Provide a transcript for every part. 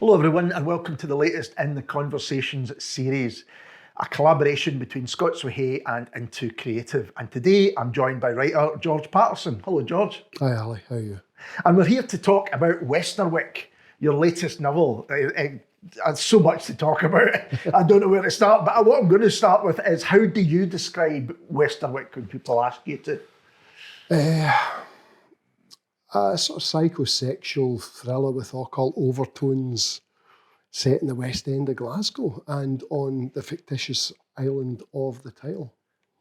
Hello everyone and welcome to the latest in the Conversations series, a collaboration between Scots Whay Hae and Into Creative. And today I'm joined by writer George Paterson. Hello George. Hi Ali, how are you? And we're here to talk about Westerwick, your latest novel. There's so much to talk about. I don't know where to start, but what I'm going to start with is, how do you describe Westerwick when people ask you to? A sort of psychosexual thriller with occult overtones set in the West End of Glasgow and on the fictitious island of the title.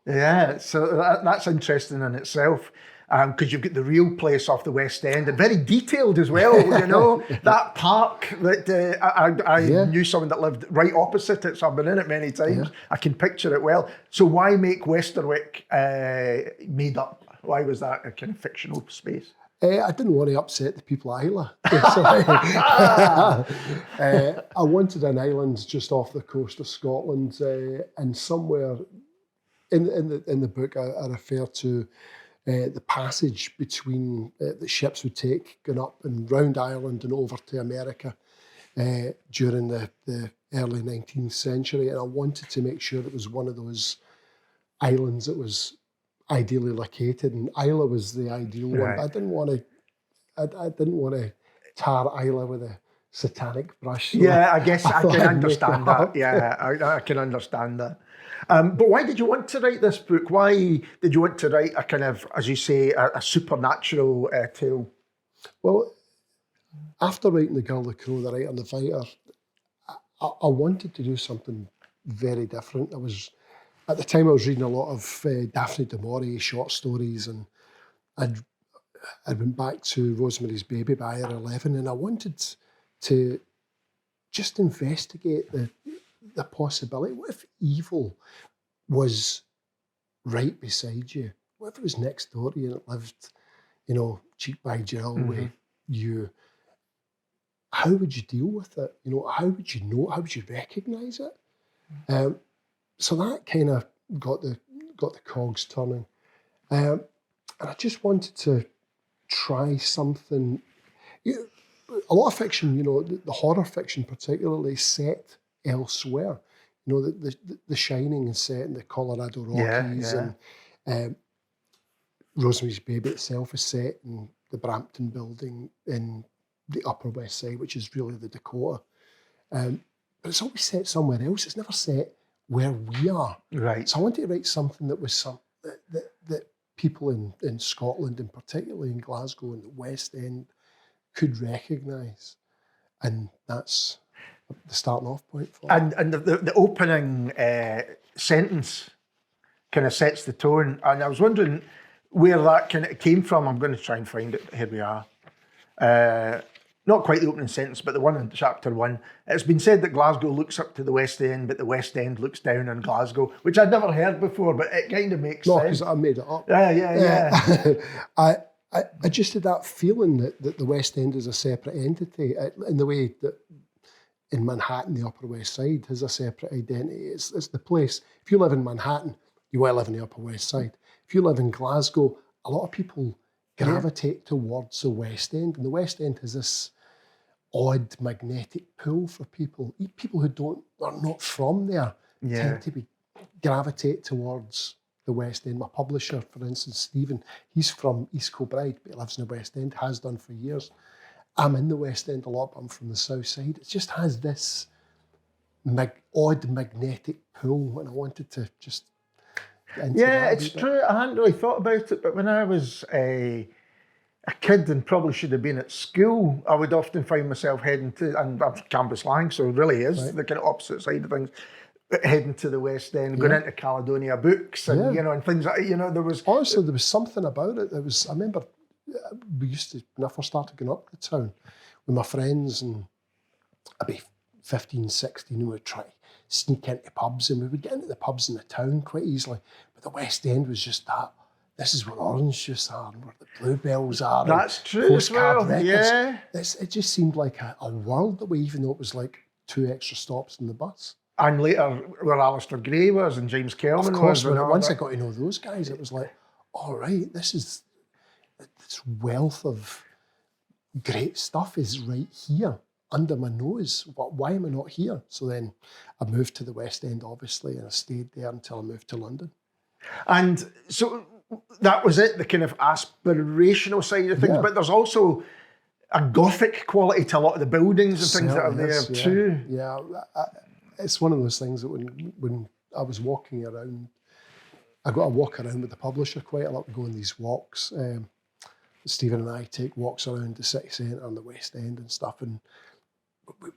Yeah, so that's interesting in itself, because you've got the real place off the West End and very detailed as well, you know, that park that I knew someone that lived right opposite it, so I've been in it many times. Yeah. I can picture it well. So why make Westerwick made up? Why was that a kind of fictional space? I didn't want to upset the people of Islay. I wanted an island just off the coast of Scotland, and somewhere in the book I refer to the passage between the ships would take going up and round Ireland and over to America during the early 19th century, and I wanted to make sure it was one of those islands that was ideally located, and Islay was the ideal one. But I didn't want to tar Islay with a satanic brush. So yeah, I guess I can understand that. Yeah, I can understand that. But why did you want to write this book? Why did you want to write a kind of, as you say, a supernatural tale? Well, after writing The Girl, the Crow, The Writer and the Fighter, I wanted to do something very different. At the time I was reading a lot of Daphne du Maurier short stories, and I went back to Rosemary's Baby by Hour 11, and I wanted to just investigate the possibility. What if evil was right beside you? What if it was next door to you and it lived, you know, cheek by jowl with you? How would you deal with it? You know, how would you know? How would you recognise it? So that kind of got the cogs turning, and I just wanted to try something. A lot of fiction, you know, the horror fiction particularly, set elsewhere. You know, the Shining is set in the Colorado Rockies, and Rosemary's Baby itself is set in the Brampton building in the Upper West Side, which is really the Dakota. But it's always set somewhere else. It's never set where we are. Right. So I wanted to write something that was that people in Scotland, and particularly in Glasgow and the West End, could recognise. And that's the starting off point for it. And the opening sentence kind of sets the tone. And I was wondering where that kind of came from. I'm going to try and find it. Here we are. Not quite the opening sentence, but the one in chapter 1. It's been said that Glasgow looks up to the West End, but the West End looks down on Glasgow, which I'd never heard before, but it kind of makes sense. No, because I made it up. Yeah. I just had that feeling that the West End is a separate entity, in the way that in Manhattan, the Upper West Side has a separate identity. It's the place. If you live in Manhattan, you will live in the Upper West Side. If you live in Glasgow, a lot of people gravitate towards the West End, and the West End has this odd magnetic pull for people. People who are not from there tend to gravitate towards the West End. My publisher, for instance, Stephen, he's from East Kilbride, but he lives in the West End, has done for years. I'm in the West End a lot, but I'm from the South Side. It just has this odd magnetic pull, and I wanted to just get into that. It's true. I hadn't really thought about it, but when I was a kid and probably should have been at school, I would often find myself heading to, and I'm Cambuslang, so it really is the kind of opposite side of things, heading to the West End, going into Caledonia Books, and you know, and things like, you know, there was... Honestly, there was something about it. I remember we used to, when I first started going up to town with my friends, and I'd be 15, 16, and we'd try to sneak into pubs, and we would get into the pubs in the town quite easily, but the West End was just that. This is where orange juice are, and where the bluebells are. That's true as well, It just seemed like a world away, even though it was like 2 extra stops in the bus. And later, where Alistair Gray was and James Kelvin of course, was. Once I got to know those guys, it was like, all right, this wealth of great stuff is right here. under my nose. Why am I not here? So then I moved to the West End, obviously, and I stayed there until I moved to London. And so that was it, the kind of aspirational side of things, Yeah. but there's also a Gothic quality to a lot of the buildings and things that are Certainly there is, too. Yeah, it's one of those things that when I was walking around, I got to walk around with the publisher quite a lot, go on these walks. Stephen and I take walks around the city centre and the West End and stuff, and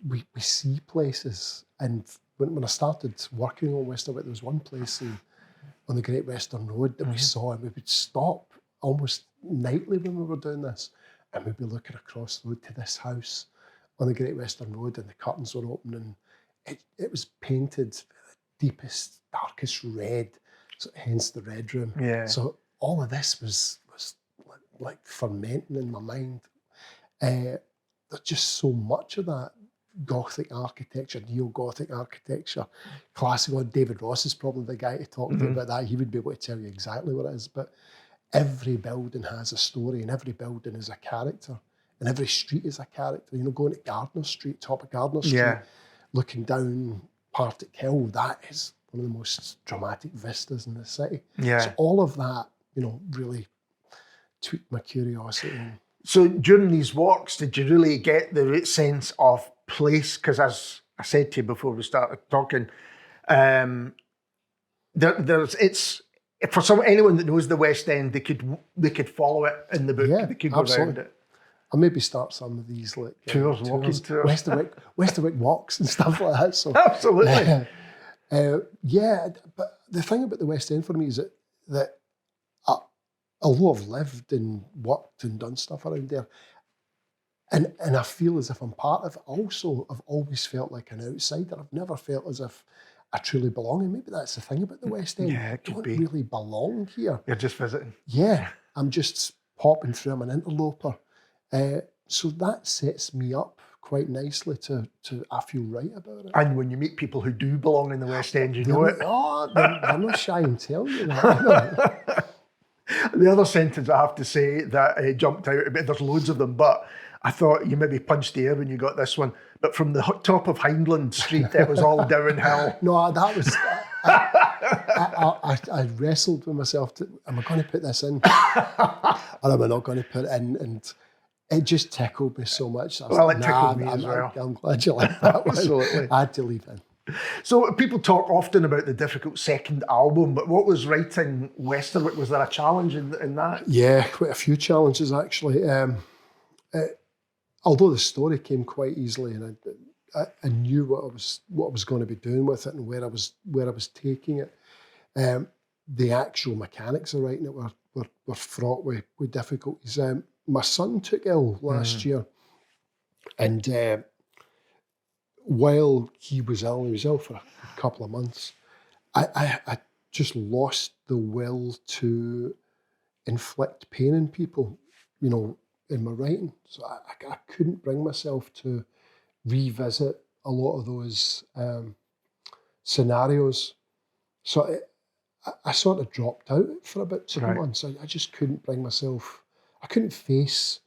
we see places. And when I started working on Westerwick, there was one place on the Great Western Road that we saw, and we would stop almost nightly when we were doing this, and we'd be looking across the road to this house on the Great Western Road, and the curtains were open, and it was painted the deepest, darkest red, so hence the Red Room. Yeah. So all of this was like fermenting in my mind. There's just so much of that Gothic architecture, neo-Gothic architecture, classical. David Ross is probably the guy to talk to about that. He would be able to tell you exactly what it is. But every building has a story, and every building is a character, and every street is a character. You know, going to Gardner Street, top of Gardner Street, looking down Partick Hill, that is one of the most dramatic vistas in the city. Yeah. So all of that, you know, really tweaked my curiosity. So during these walks, did you really get the sense of place? Because as I said to you before we started talking, it's for anyone that knows the West End, they could follow it in the book. Yeah, they could go around it. I'll maybe start some of these like walking tours, Westerwick walks and stuff like that. So absolutely, yeah. But the thing about the West End for me is that although I've lived and worked and done stuff around there, and I feel as if I'm part of it, also I've always felt like an outsider. I've never felt as if I truly belong, and maybe that's the thing about the West End. Yeah, it could be. Really belong here. You're just visiting. Yeah, I'm just popping through. I'm an interloper. So that sets me up quite nicely to I feel right about it. And when you meet people who do belong in the West End, you know it. Oh, they're not shy in telling you that. The other sentence I have to say that jumped out a bit, there's loads of them, but I thought you maybe punched the air when you got this one. But from the top of Hindland Street, it was all downhill. No, that was... I wrestled with myself. Am I going to put this in? Or am I not going to put it in? And it just tickled me so much. Well, it tickled me as well. I'm glad you like that one. Absolutely. I had to leave in. So people talk often about the difficult second album, but what was writing Westerwick? Was there a challenge in that? Yeah, quite a few challenges actually. Although the story came quite easily, and I knew what I was going to be doing with it and where I was taking it. The actual mechanics of writing it were fraught with difficulties. My son took ill last year, and while he was ill for a couple of months, I just lost the will to inflict pain in people, you know, in my writing. So I couldn't bring myself to revisit a lot of those scenarios. So I sort of dropped out for about 2 months. I just couldn't bring myself, I couldn't face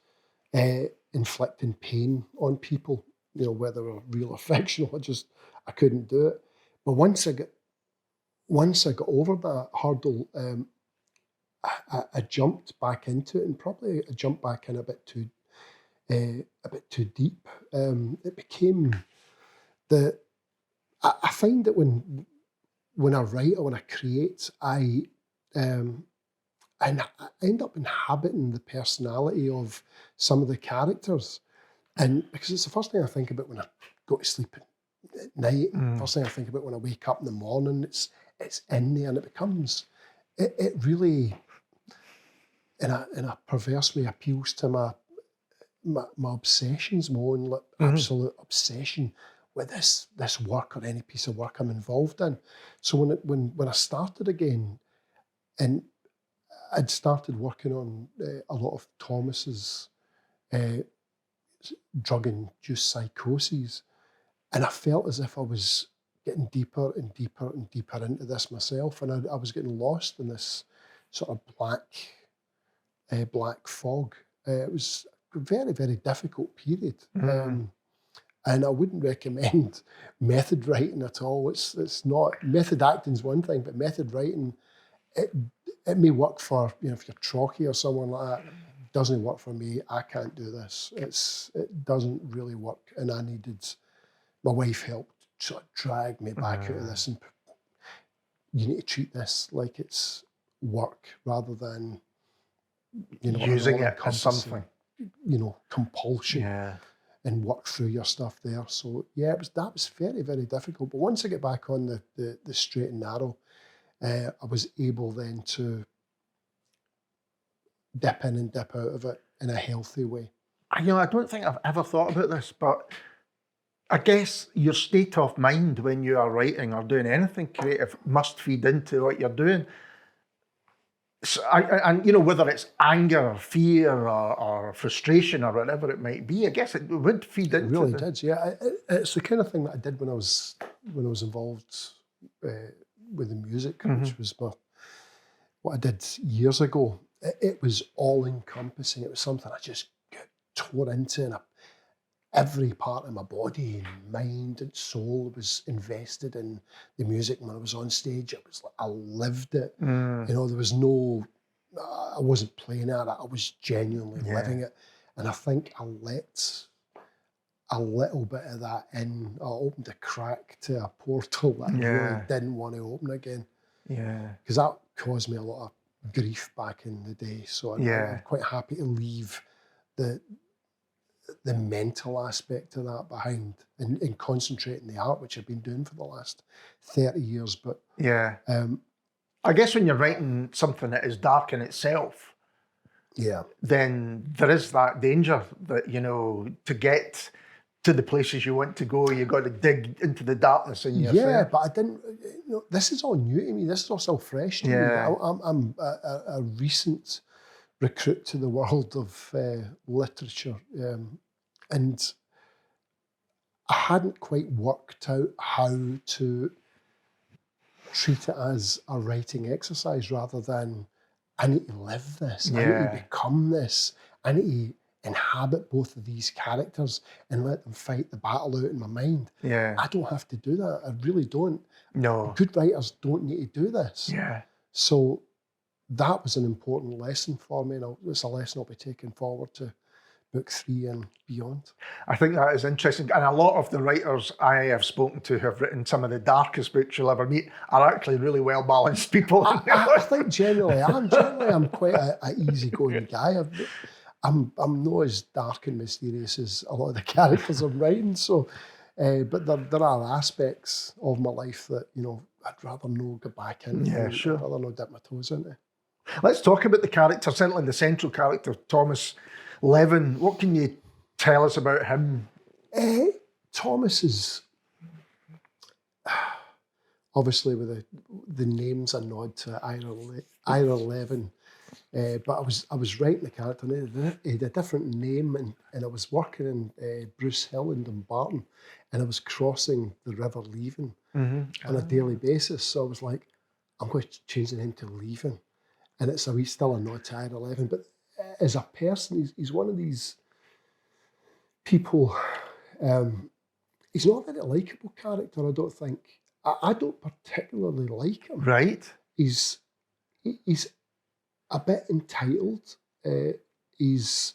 inflicting pain on people, you know, whether real or fictional. I couldn't do it. But once I got over that hurdle, I jumped back into it, and probably I jumped back in a bit too deep. It became I find that when I write or when I create, I end up inhabiting the personality of some of the characters, and because it's the first thing I think about when I go to sleep at night. First thing I think about when I wake up in the morning. It's in there, and it becomes it really, in a perverse way, appeals to my obsessions, my own absolute obsession with this work or any piece of work I'm involved in. So when I started again, and I'd started working on a lot of Thomas's drug-induced psychoses, and I felt as if I was getting deeper and deeper and deeper into this myself, and I was getting lost in this sort of black fog. It was a very, very difficult period. And I wouldn't recommend method writing at all. It's not, method acting's one thing, but method writing, it may work for, if you're Trocky or someone like that. It doesn't work for me. I can't do this. It doesn't really work. And my wife helped sort of drag me back out of this, and you need to treat this like it's work rather than, using it as something. Compulsion. And work through your stuff there. So yeah, that was very, very difficult. But once I get back on the straight and narrow, I was able then to dip in and dip out of it in a healthy way. I don't think I've ever thought about this, but I guess your state of mind when you are writing or doing anything creative must feed into what you're doing. So whether it's anger or fear or frustration or whatever it might be, I guess it would feed into it. It really did, yeah. It's the kind of thing that I did when I was involved with the music, which was what I did years ago. It was all encompassing. It was something I just got tore into, and every part of my body and mind and soul was invested in the music. When I was on stage, it was like I lived it. There was no, I wasn't playing at it. I was genuinely living it. And I think I let a little bit of that in. I opened a crack to a portal that I really didn't want to open again. Yeah. Because that caused me a lot of grief back in the day. So I'm quite happy to leave the mental aspect of that behind and concentrate on the art, which I've been doing for the last 30 years. But I guess when you're writing something that is dark in itself, then there is that danger that, to get to the places you want to go, you've got to dig into the darkness in yourself. Yeah, but I didn't, this is all new to me. This is all still fresh to me. I'm a recent recruit to the world of literature. And I hadn't quite worked out how to treat it as a writing exercise rather than I need to live this, I need to become this, I need to inhabit both of these characters and let them fight the battle out in my mind. I don't have to do that. I really don't. No. Good writers don't need to do this. So that was an important lesson for me, and it's a lesson I'll be taking forward to book 3 and beyond. I think that is interesting. And a lot of the writers I have spoken to who have written some of the darkest books you'll ever meet are actually really well-balanced people. I think generally I'm quite an easygoing guy. I'm not as dark and mysterious as a lot of the characters I'm writing. So, but there are aspects of my life that, I'd rather not go back into. I'd rather not dip my toes into. Let's talk about the character, certainly the central character, Thomas Levin. What can you tell us about him? Thomas is obviously with the name's a nod to Ira Levin, but I was writing the character and he had a different name, and I was working in Bruce Hill in Dumbarton, and I was crossing the River Leven on a daily basis. So I was like, I'm going to change the name to Leven, and it's still a nod to Ira Levin, but as a person, he's one of these people. He's not a very likeable character, I don't think. I don't particularly like him. Right. He's a bit entitled. He's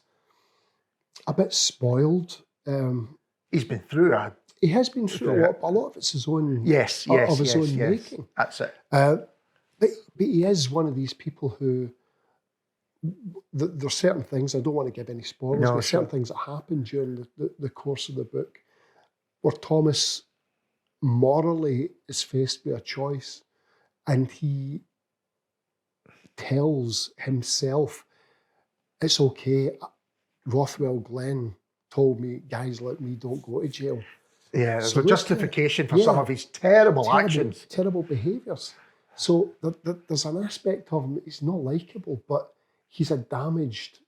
a bit spoiled. He's been through He has been through a lot, but a lot of it's his own. Of his own making. That's it. But he is one of these people who. There's certain things, I don't want to give any spoilers, but certain things that happen during the course of the book where Thomas morally is faced with a choice, and he tells himself, it's okay, Rothwell Glen told me, guys like me don't go to jail. Yeah, there's a justification for some of his terrible actions. Terrible behaviours. So there's an aspect of him, he's not likeable, but he's a damaged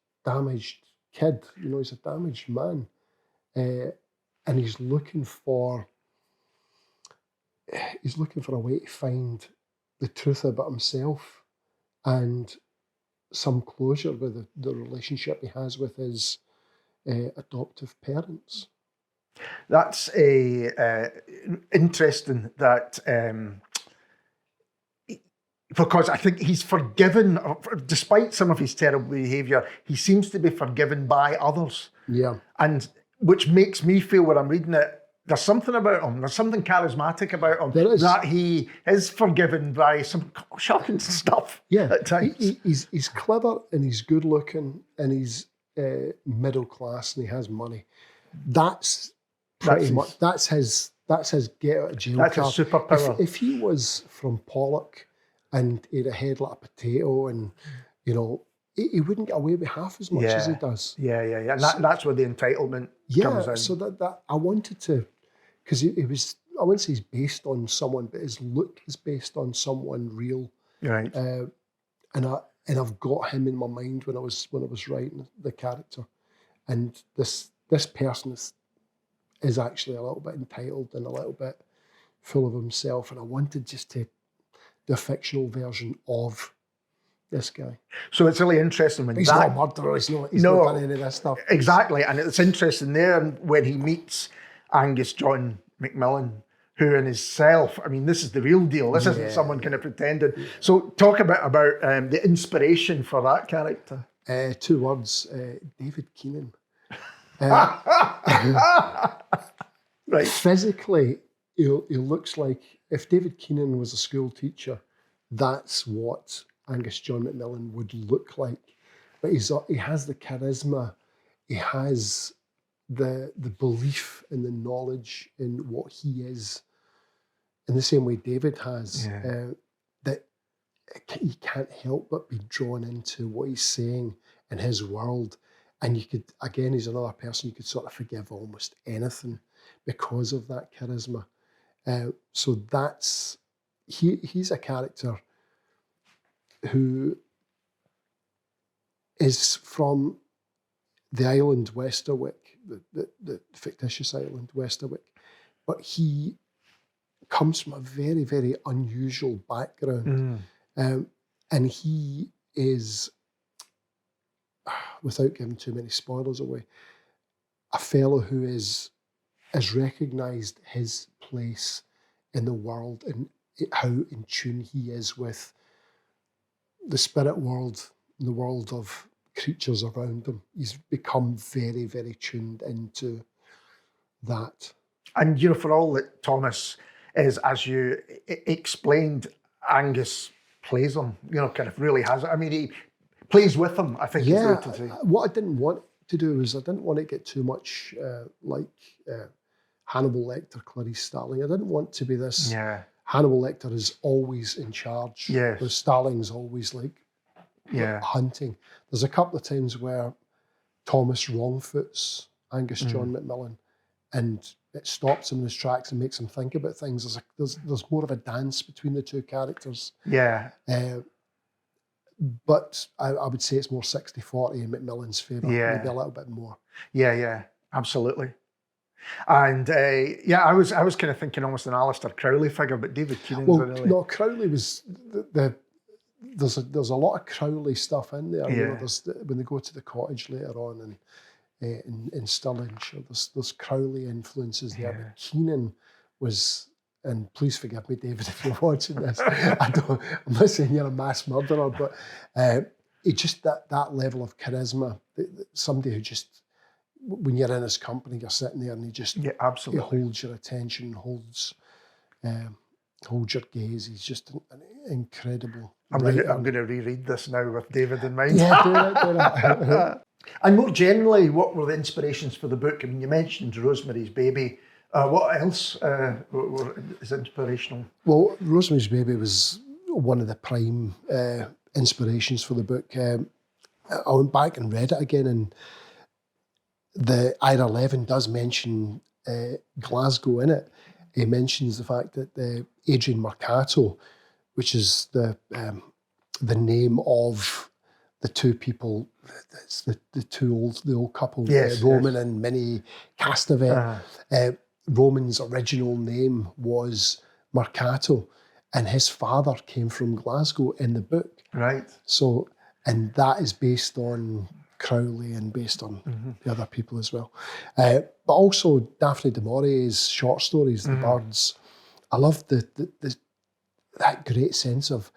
kid. He's a damaged man, and he's looking for a way to find the truth about himself and some closure with the relationship he has with his adoptive parents. That's interesting that because I think he's forgiven, despite some of his terrible behaviour, he seems to be forgiven by others. Yeah. And which makes me feel when I'm reading it, there's something about him, there's something charismatic about him, There is. that he is forgiven by some shocking stuff at times. He's clever and he's good looking and he's middle class and he has money. That's his get out of jail card. That's his superpower. If he was from Pollock and he had a head like a potato and, you know, he wouldn't get away with half as much as he does. Yeah. And that's where the entitlement comes in. So that I wanted to, because he was, I wouldn't say he's based on someone, but his look is based on someone real. Right. And I've got him in my mind when I was writing the character. And this person is actually a little bit entitled and a little bit full of himself. And I wanted just to do a fictional version of this guy. So it's really interesting when he's not a murderer, he's not done any of this stuff. Exactly, and it's interesting there when he meets Angus John McMillan, who in himself, I mean, this is the real deal. This isn't someone kind of pretended. Yeah. So talk a bit about the inspiration for that character. 2 words, David Keenan. Right. Physically, he looks like, if David Keenan was a school teacher, that's what Angus John McMillan would look like. But he has the charisma, he has the belief and the knowledge in what he is, in the same way David has, that he can't help but be drawn into what he's saying in his world. And you could, again, he's another person you could sort of forgive almost anything because of that charisma. So he's a character who is from the island Westerwick, the fictitious island Westerwick, but he comes from a very, very unusual background. And he is, without giving too many spoilers away, a fellow who has recognised his place in the world and how in tune he is with the spirit world, the world of creatures around him. He's become very, very tuned into that. And, you know, for all that Thomas is, as you explained, Angus plays him, you know, kind of really has it. I mean, he plays with him, I think. Yeah, is to what I didn't want to do is I didn't want to get too much like Hannibal Lecter, Clarice Starling. I didn't want to be this. Yeah. Hannibal Lecter is always in charge. Yeah. But Starling's always like hunting. There's a couple of times where Thomas wrongfoots Angus John McMillan, and it stops him in his tracks and makes him think about things. There's more of a dance between the two characters. Yeah. But I would say it's more 60-40 in McMillan's favour. Yeah. Maybe a little bit more. Yeah, absolutely. And I was kind of thinking almost an Alistair Crowley figure, but David Keenan's really... No, Crowley was there's a lot of Crowley stuff in there. Yeah. You know, when they go to the cottage later on and in Stirlingshire, there's Crowley influences there. But Keenan was, and please forgive me, David, if you're watching this. I'm not saying you're a mass murderer, but it just that level of charisma, somebody who just, when you're in his company, you're sitting there and he just he holds your attention, holds your gaze. He's just an incredible. I'm going to reread this now with David in mind. Yeah, do that. And more generally, what were the inspirations for the book? I mean, you mentioned Rosemary's Baby. What else is inspirational? Well, Rosemary's Baby was one of the prime inspirations for the book. I went back and read it again, and the IRA 11 does mention Glasgow in it. He mentions the fact that Adrian Mercato, which is the name of the two people, it's the old couple, Roman and Minnie Castavet. Roman's original name was Mercato, and his father came from Glasgow in the book. Right. So, and that is based on Crowley and based on the other people as well. But also Daphne du Maurier's short stories, The Birds. I love that great sense of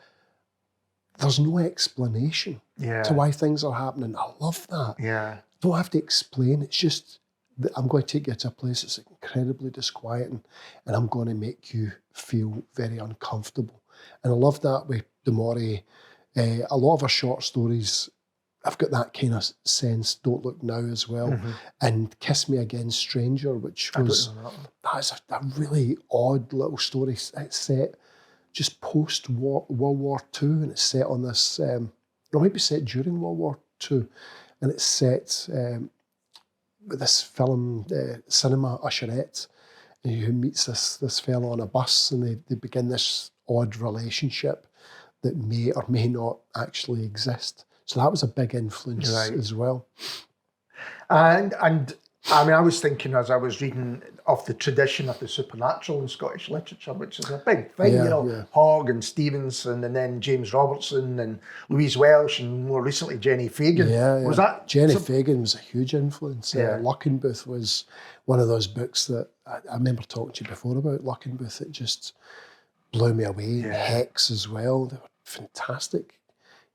there's no explanation to why things are happening. I love that. Yeah. Don't have to explain. It's just that I'm going to take you to a place that's incredibly disquieting, and I'm going to make you feel very uncomfortable. And I love that with du Maurier. A lot of her short stories, I've got that kind of sense. Don't Look Now as well, and Kiss Me Again, Stranger, which was that's a really odd little story. It's set just post World War II, and it's set on this. It might be set during World War II, and it's set with this film cinema usherette who meets this fellow on a bus, and they begin this odd relationship that may or may not actually exist. So that was a big influence as well. And I mean, I was thinking as I was reading of the tradition of the supernatural in Scottish literature, which is a big thing, Hogg and Stevenson, and then James Robertson and Louise Welsh, and more recently Jenny Fagan. Was that Jenny Fagan was a huge influence. Luckenbooth was one of those books that I remember talking to you before about Luckenbooth. It just blew me away. Hex as well. They were fantastic,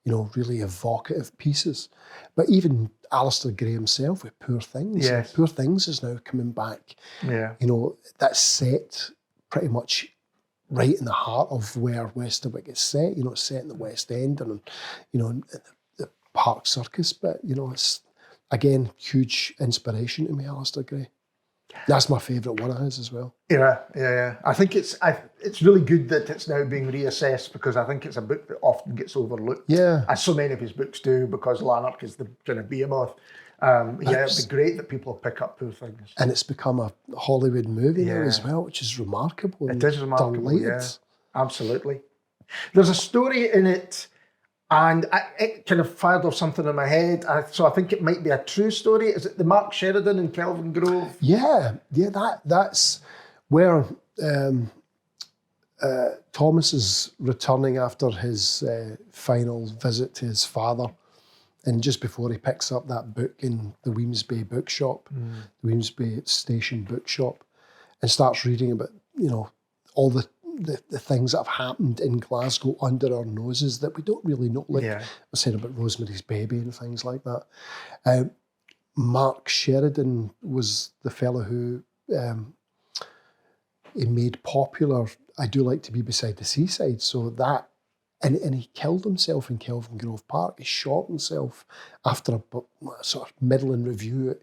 really evocative pieces. But even Alistair Gray himself with Poor Things. Yes. Poor Things is now coming back. Yeah. That's set pretty much right in the heart of where Westerwick is set. It's set in the West End and, in the Park Circus. But, it's, again, huge inspiration to me, Alistair Gray. That's my favourite one of his as well. Yeah. I think it's really good that it's now being reassessed, because I think it's a book that often gets overlooked. Yeah. As so many of his books do, because Lanark is the kind of behemoth. It'd be great that people pick up Poor Things. And it's become a Hollywood movie now as well, which is remarkable. It is remarkable, delighted. Absolutely. There's a story in it, and it kind of fired off something in my head. So I think it might be a true story. Is it the Mark Sheridan in Kelvin Grove? Yeah. That's where Thomas is returning after his final visit to his father, and just before he picks up that book in the Weemsby bookshop, the Weemsby Station bookshop, and starts reading about all the things that have happened in Glasgow under our noses that we don't really know. Like I said about Rosemary's Baby and things like that. Mark Sheridan was the fellow who he made popular I Do Like to Be Beside the Seaside. So that, and he killed himself in Kelvin Grove Park. He shot himself after a sort of middling review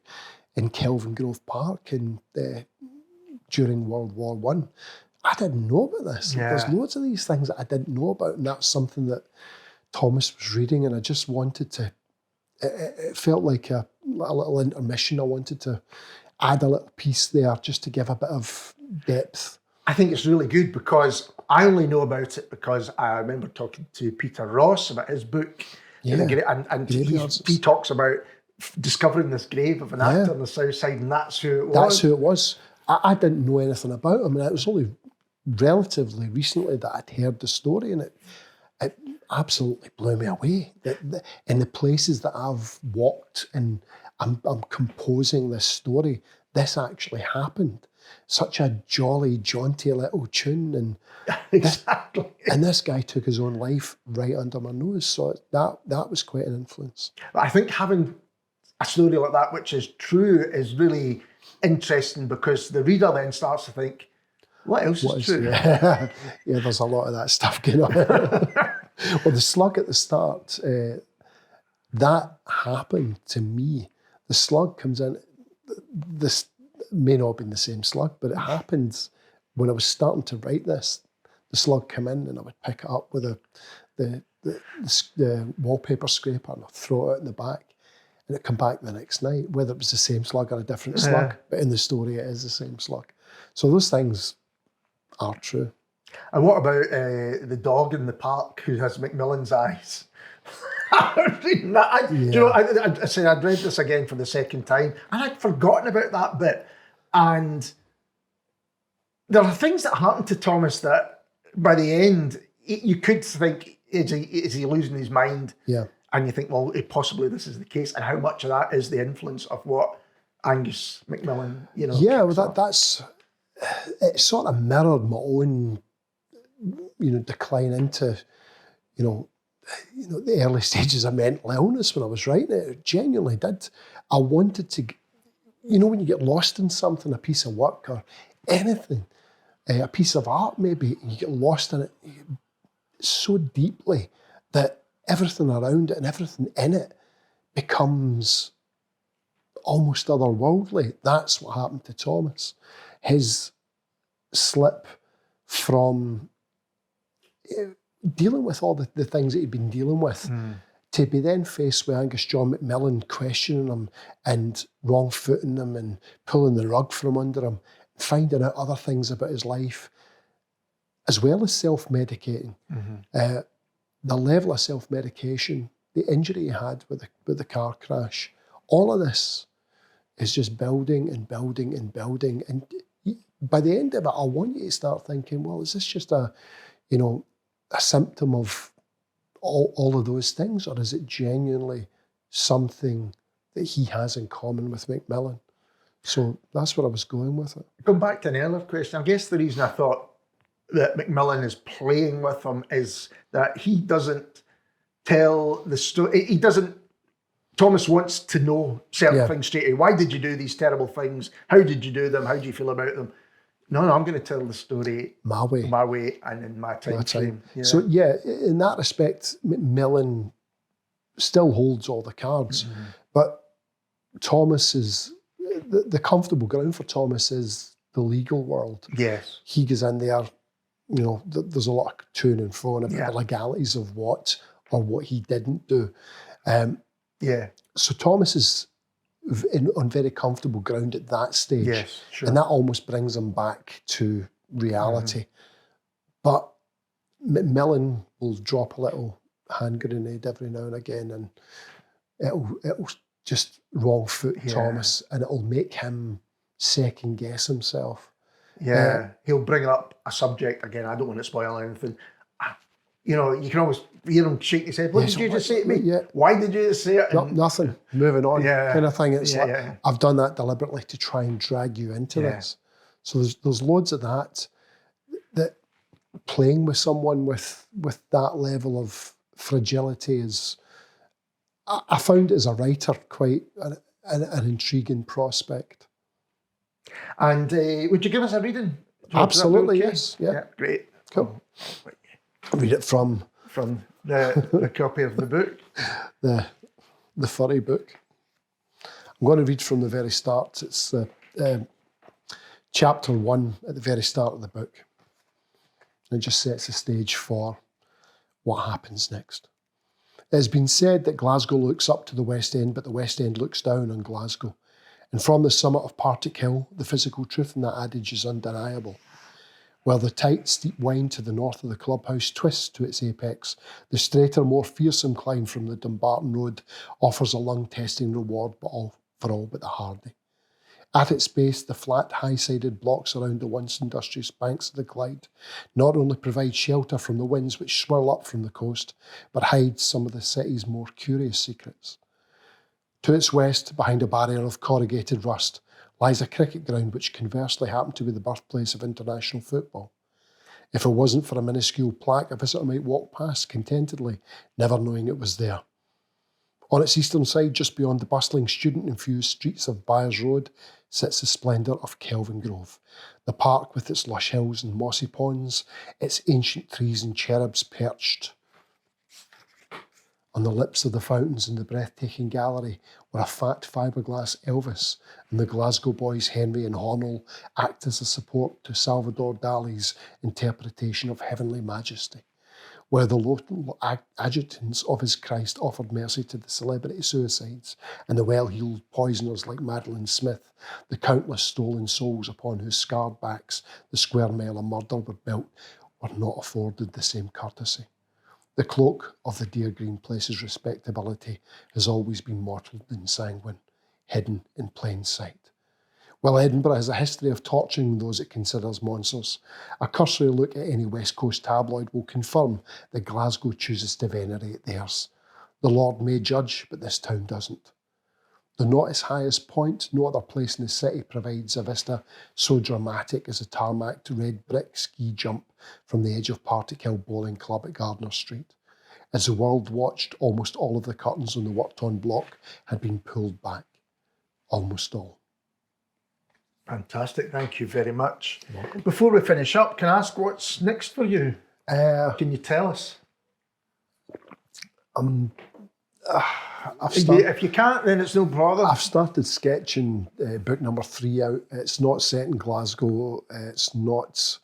in Kelvin Grove Park during World War One. I didn't know about this. There's loads of these things that I didn't know about, and that's something that Thomas was reading, and I just wanted to, it felt like a little intermission. I wanted to add a little piece there just to give a bit of depth. I think it's really good, because I only know about it because I remember talking to Peter Ross about his book, and he talks about discovering this grave of an actor on the south side, and that's who it was. That's who it was. I didn't know anything about him, and it was only relatively recently that I'd heard the story, and it absolutely blew me away. In the places that I've walked and I'm composing this story, this actually happened. Such a jolly, jaunty little tune, and exactly. And this guy took his own life right under my nose, so that was quite an influence. I think having a story like that, which is true, is really interesting, because the reader then starts to think, what else is true? Yeah, there's a lot of that stuff going on. Well, the slug at the start, that happened to me. The slug comes in, this may not have been the same slug, but it happened when I was starting to write this. The slug came in, and I would pick it up with the wallpaper scraper, and I'd throw it out in the back, and it'd come back the next night, whether it was the same slug or a different slug, but in the story it is the same slug. So those things are true. And what about the dog in the park who has Macmillan's eyes? Reading that, I said I'd read this again for the second time, and I'd forgotten about that bit. And there are things that happen to Thomas that, by the end, you could think, is he losing his mind? Yeah. and you think, well, possibly this is the case, and how much of that is the influence of what Angus MacMillan, Yeah, well, that's it. Sort of mirrored my own, decline into, the early stages of mental illness when I was writing it. It genuinely did. I wanted to, when you get lost in something, a piece of work or anything, a piece of art maybe, and you get lost in it so deeply that everything around it and everything in it becomes almost otherworldly. That's what happened to Thomas. His slip from dealing with all the things that he'd been dealing with, to be then faced with Angus John MacMillan questioning him and wrong-footing him and pulling the rug from under him, finding out other things about his life, as well as self-medicating. The level of self-medication, the injury he had with the car crash, all of this is just building and building and building. And by the end of it, I want you to start thinking, well, is this just a symptom of all of those things, or is it genuinely something that he has in common with MacMillan? So that's what I was going with it. Going back to an earlier question, I guess the reason I thought that MacMillan is playing with him is that he doesn't tell the story. Thomas wants to know certain things straight away. Why did you do these terrible things? How did you do them? How do you feel about them? No, I'm going to tell the story my way and in my time frame. Yeah. So in that respect, MacMillan still holds all the cards, but Thomas is the comfortable ground for Thomas is the legal world. Yes, he goes in there. There's a lot of to and fro about the legalities of what he didn't do. So Thomas is on very comfortable ground at that stage. Yes, sure. And that almost brings him back to reality. But MacMillan will drop a little hand grenade every now and again, and it'll just wrong foot Thomas, and it'll make him second guess himself. He'll bring up a subject again. I don't want to spoil anything. You can always hear him shake his head. What did you just say to me? Why did you just say it? Nothing. Moving on, kind of thing. It's I've done that deliberately to try and drag you into this. So there's loads of that playing with someone with that level of fragility is. I found as a writer quite an intriguing prospect. And would you give us a reading? Absolutely, yes. Yeah, great. Cool. Read it from the copy of the book. The furry book. I'm going to read from the very start. It's chapter 1 at the very start of the book. It just sets the stage for what happens next. It has been said that Glasgow looks up to the West End, but the West End looks down on Glasgow. And from the summit of Partick Hill, the physical truth in that adage is undeniable. While the tight, steep wind to the north of the clubhouse twists to its apex, the straighter, more fearsome climb from the Dumbarton Road offers a lung-testing reward for all but the hardy. At its base, the flat, high-sided blocks around the once industrious banks of the Clyde not only provide shelter from the winds which swirl up from the coast, but hide some of the city's more curious secrets. To its west, behind a barrier of corrugated rust, lies a cricket ground which conversely happened to be the birthplace of international football. If it wasn't for a minuscule plaque, a visitor might walk past contentedly, never knowing it was there. On its eastern side, just beyond the bustling, student-infused streets of Byres Road, sits the splendour of Kelvin Grove, the park with its lush hills and mossy ponds, its ancient trees and cherubs perched on the lips of the fountains in the breathtaking gallery, where a fat fiberglass Elvis and the Glasgow boys Henry and Hornell act as a support to Salvador Dali's interpretation of heavenly majesty, where the local adjutants of his Christ offered mercy to the celebrity suicides and the well-heeled poisoners like Madeline Smith, the countless stolen souls upon whose scarred backs the square mile of murder were built, were not afforded the same courtesy. The cloak of the dear green place's respectability has always been mottled and sanguine, hidden in plain sight. While Edinburgh has a history of torturing those it considers monsters, a cursory look at any West Coast tabloid will confirm that Glasgow chooses to venerate theirs. The Lord may judge, but this town doesn't. Though not its highest point, no other place in the city provides a vista so dramatic as the tarmacked red brick ski jump from the edge of Partick Hill Bowling Club at Gardner Street. As the world watched, almost all of the curtains on the worked-on block had been pulled back. Almost all. Fantastic, thank you very much. Before we finish up, can I ask what's next for you? Can you tell us? If you can't, then it's no bother. I've started sketching book number 3 out. It's not set in Glasgow. It's not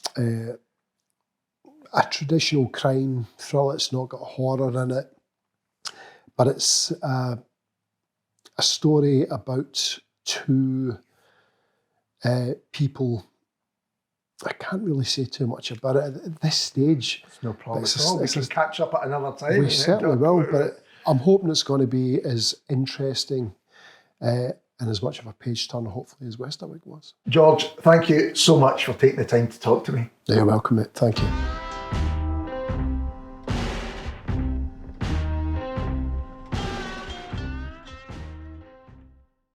a traditional crime thriller. It's not got horror in it. But it's a story about two people. I can't really say too much about it at this stage. It's no problem at all. We can catch up at another time. We certainly will, but I'm hoping it's going to be as interesting and as much of a page turner, hopefully, as Westerwick was. George, thank you so much for taking the time to talk to me. You're welcome, mate. Thank you.